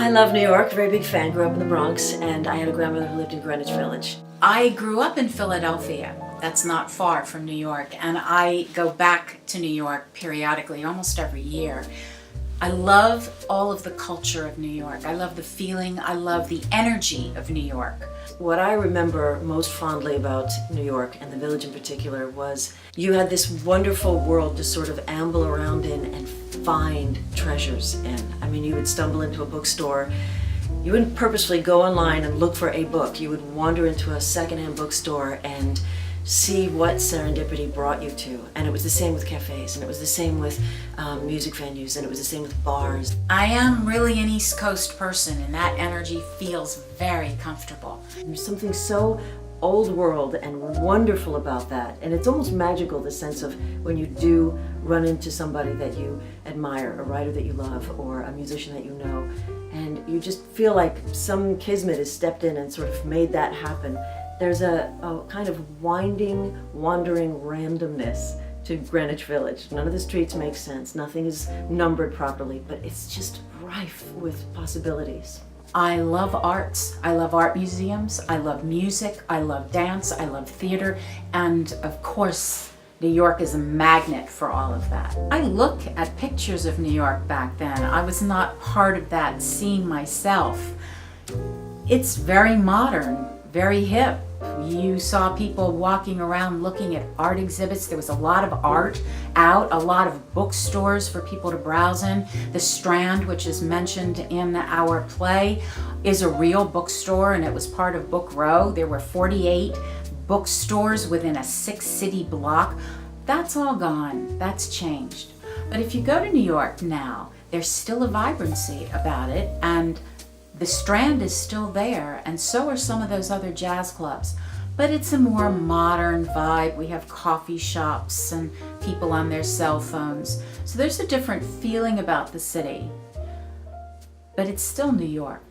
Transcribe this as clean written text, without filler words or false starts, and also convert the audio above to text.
I love New York, very big fan, grew up in the Bronx, and I had a grandmother who lived in Greenwich Village. I grew up in Philadelphia. That's not far from New York, and I go back to New York periodically, almost every year. I love all of the culture of New York. I love the feeling, I love the energy of New York. What I remember most fondly about New York, and the Village in particular, was you had this wonderful world to sort of amble around in and find treasures in. I mean, you would stumble into a bookstore. You wouldn't purposefully go online and look for a book. You would wander into a secondhand bookstore and see what serendipity brought you to. And it was the same with cafes, and it was the same with music venues, and it was the same with bars. I am really an East Coast person, and that energy feels very comfortable. There's something so old world and wonderful about that. And it's almost magical, the sense of when you do run into somebody that you admire, a writer that you love, or a musician that you know, and you just feel like some kismet has stepped in and sort of made that happen. There's a kind of winding, wandering randomness to Greenwich Village. None of the streets make sense, nothing is numbered properly, but it's just rife with possibilities. I love arts. I love art museums. I love music. I love dance. I love theater. And of course, New York is a magnet for all of that. I look at pictures of New York back then. I was not part of that scene myself. It's very modern, very hip. You saw people walking around looking at art exhibits. There was a lot of art out, a lot of bookstores for people to browse in. The Strand, which is mentioned in our play, is a real bookstore, and it was part of Book Row. There were 48 bookstores within a 6-city block. That's all gone. That's changed. But if you go to New York now, there's still a vibrancy about it, and the Strand is still there, and so are some of those other jazz clubs. But it's a more modern vibe. We have coffee shops and people on their cell phones. So there's a different feeling about the city. But it's still New York.